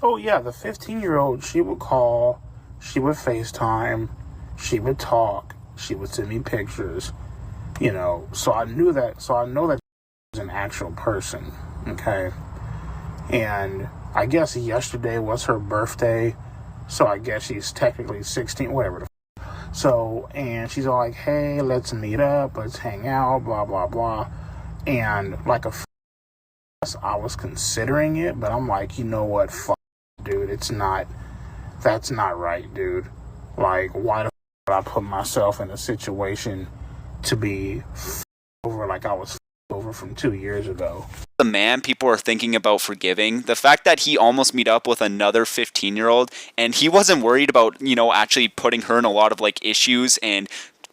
Oh yeah, the 15-year-old, she would call, she would FaceTime, she would talk, she would send me pictures, you know, so I know that she's an actual person, okay? And I guess yesterday was her birthday, so I guess she's technically 16, whatever the so, and she's all like, hey, let's meet up, let's hang out, blah, blah, blah. And like I was considering it, but I'm like, you know what, fuck, dude, that's not right, dude. Like, why the fuck would I put myself in a situation to be over like I was over from 2 years ago? The man people are thinking about forgiving, the fact that he almost meet up with another 15-year-old and he wasn't worried about, you know, actually putting her in a lot of like issues and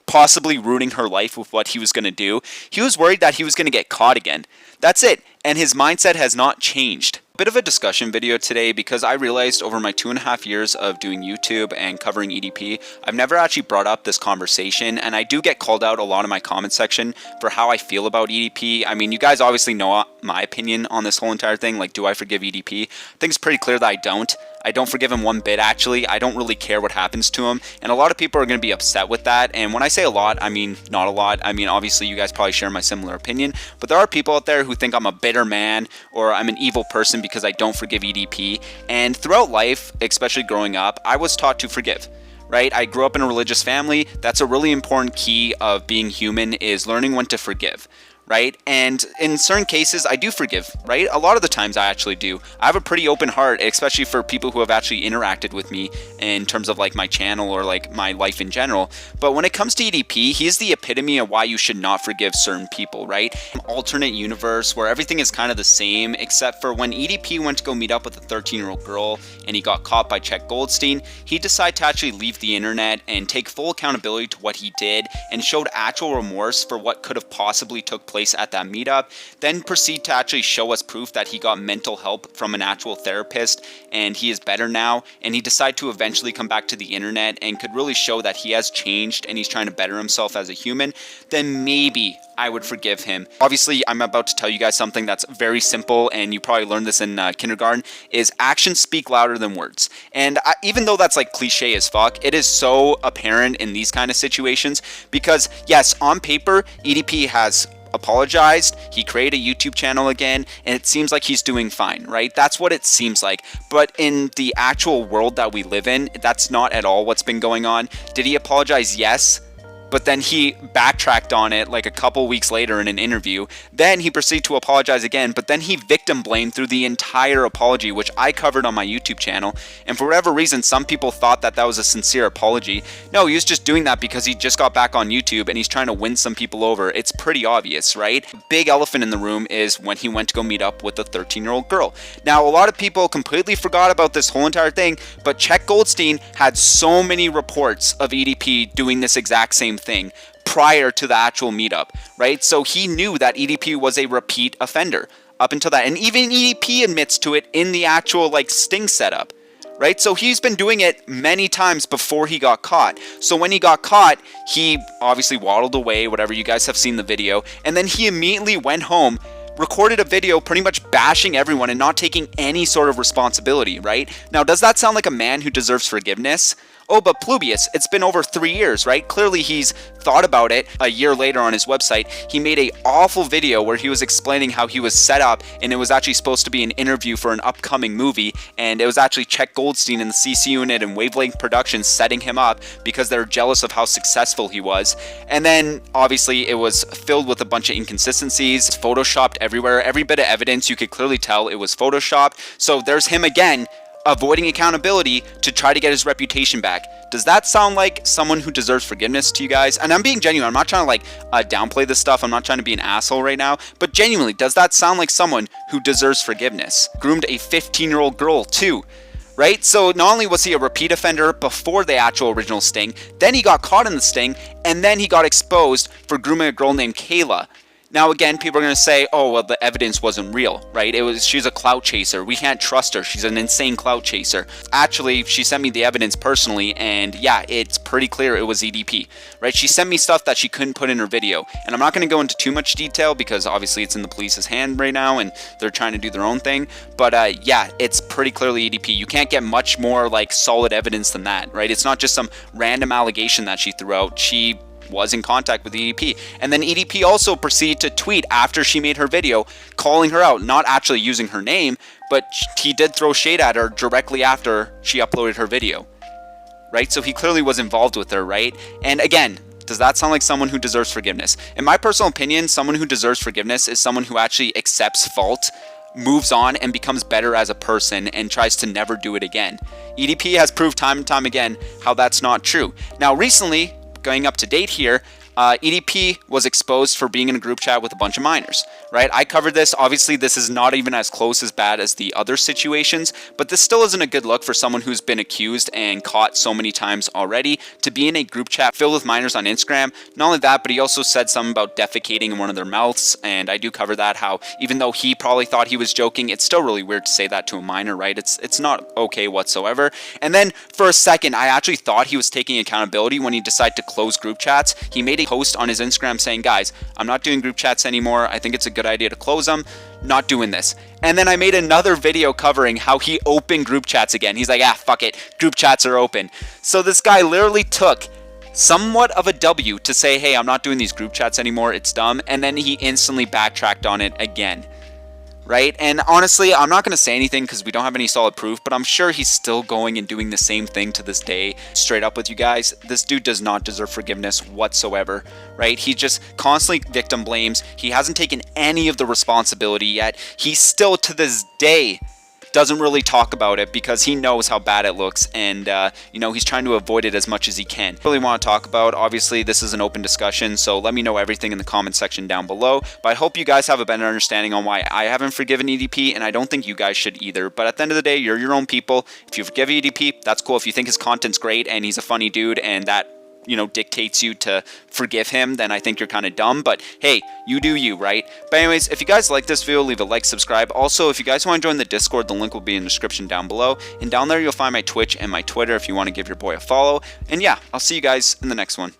possibly ruining her life with what he was going to do. He was worried that he was going to get caught again. That's it. And his mindset has not changed. Bit of a discussion video today because I realized over my 2.5 years of doing YouTube and covering EDP, I've never actually brought up this conversation, and I do get called out a lot in my comment section for how I feel about EDP. I mean, you guys obviously know my opinion on this whole entire thing. Like, do I forgive EDP? I think it's pretty clear that I don't. I don't forgive him one bit, actually. I don't really care what happens to him, and a lot of people are going to be upset with that. And when I say a lot, I mean not a lot. I mean, obviously you guys probably share my similar opinion, but there are people out there who think I'm a bitter man or I'm an evil person because I don't forgive EDP. And throughout life, especially growing up, I was taught to forgive. Right? I grew up in a religious family. That's a really important key of being human, is learning when to forgive. Right? And in certain cases, I do forgive, right? A lot of the times I actually do. I have a pretty open heart, especially for people who have actually interacted with me in terms of like my channel or like my life in general. But when it comes to EDP, he's the epitome of why you should not forgive certain people, right? An alternate universe where everything is kind of the same, except for when EDP went to go meet up with a 13-year-old girl and he got caught by Chet Goldstein, he decided to actually leave the internet and take full accountability to what he did and showed actual remorse for what could have possibly took place at that meetup, then proceed to actually show us proof that he got mental help from an actual therapist and he is better now, and he decided to eventually come back to the internet and could really show that he has changed and he's trying to better himself as a human, then maybe I would forgive him. Obviously, I'm about to tell you guys something that's very simple, and you probably learned this in kindergarten, is actions speak louder than words. And even though that's like cliche as fuck, it is so apparent in these kind of situations because yes, on paper, EDP has apologized, he created a YouTube channel again, and it seems like he's doing fine, right? That's what it seems like. But in the actual world that we live in, that's not at all what's been going on. Did he apologize? Yes. But then he backtracked on it like a couple weeks later in an interview. Then he proceeded to apologize again, but then he victim blamed through the entire apology, which I covered on my YouTube channel. And for whatever reason, some people thought that that was a sincere apology. No, he was just doing that because he just got back on YouTube and he's trying to win some people over. It's pretty obvious, right? Big elephant in the room is when he went to go meet up with a 13-year-old girl. Now, a lot of people completely forgot about this whole entire thing, but Chet Goldstein had so many reports of EDP doing this exact same thing prior to the actual meetup, right? So he knew that EDP was a repeat offender up until that, and even EDP admits to it in the actual like sting setup, right? So he's been doing it many times before he got caught. So when he got caught, he obviously waddled away, whatever, you guys have seen the video, and then he immediately went home, recorded a video pretty much bashing everyone and not taking any sort of responsibility, right? Now, does that sound like a man who deserves forgiveness? Oh, but Plubius, it's been over 3 years, right? Clearly he's thought about it. A year later on his website, he made a awful video where he was explaining how he was set up, and it was actually supposed to be an interview for an upcoming movie, and it was actually Chet Goldstein and the CC Unit and Wavelength Productions setting him up because they're jealous of how successful he was. And then obviously it was filled with a bunch of inconsistencies, photoshopped everywhere. Every bit of evidence, you could clearly tell it was photoshopped. So there's him again, avoiding accountability to try to get his reputation back. Does that sound like someone who deserves forgiveness to you guys? And I'm being genuine. I'm not trying to like downplay this stuff. I'm not trying to be an asshole right now. But genuinely, does that sound like someone who deserves forgiveness? Groomed a 15-year-old girl too, right? So not only was he a repeat offender before the actual original sting, then he got caught in the sting, and then he got exposed for grooming a girl named Kayla. Now, again, people are going to say, oh, well, the evidence wasn't real, right? She's a clout chaser. We can't trust her. She's an insane clout chaser. Actually, she sent me the evidence personally, and yeah, it's pretty clear it was EDP, right? She sent me stuff that she couldn't put in her video. And I'm not going to go into too much detail because obviously it's in the police's hand right now and they're trying to do their own thing. But yeah, it's pretty clearly EDP. You can't get much more like solid evidence than that, right? It's not just some random allegation that she threw out. She was in contact with EDP. And then EDP also proceeded to tweet after she made her video calling her out, not actually using her name, but he did throw shade at her directly after she uploaded her video, right? So he clearly was involved with her, right? And again, does that sound like someone who deserves forgiveness? In my personal opinion, someone who deserves forgiveness is someone who actually accepts fault, moves on, and becomes better as a person and tries to never do it again. EDP has proved time and time again how that's not true. Now, recently, going up to date here, EDP was exposed for being in a group chat with a bunch of minors, right? I covered this. Obviously, this is not even as close as bad as the other situations, but this still isn't a good look for someone who's been accused and caught so many times already to be in a group chat filled with minors on Instagram. Not only that, but he also said something about defecating in one of their mouths, and I do cover that, how even though he probably thought he was joking, it's still really weird to say that to a minor, right? It's not okay whatsoever. And then for a second, I actually thought he was taking accountability when he decided to close group chats. He made a post on his Instagram saying, guys, I'm not doing group chats anymore. I think it's a good idea to close them. Not doing this. And then I made another video covering how he opened group chats again. He's like, fuck it. Group chats are open. So this guy literally took somewhat of a W to say, hey, I'm not doing these group chats anymore. It's dumb. And then he instantly backtracked on it again. Right? And honestly, I'm not going to say anything because we don't have any solid proof, but I'm sure he's still going and doing the same thing to this day. Straight up with you guys, this dude does not deserve forgiveness whatsoever, right? He just constantly victim blames. He hasn't taken any of the responsibility yet. He still, to this day, doesn't really talk about it because he knows how bad it looks, and he's trying to avoid it as much as he can. Really want to talk about, obviously this is an open discussion, so let me know everything in the comment section down below. But I hope you guys have a better understanding on why I haven't forgiven EDP, and I don't think you guys should either. But at the end of the day, you're your own people. If you forgive EDP, that's cool. If you think his content's great and he's a funny dude and that dictates you to forgive him, then I think you're kind of dumb. But hey, you do you, right? But anyways, if you guys like this video, leave a like, subscribe. Also, if you guys want to join the Discord, the link will be in the description down below, and down there you'll find my Twitch and my Twitter if you want to give your boy a follow. And yeah, I'll see you guys in the next one.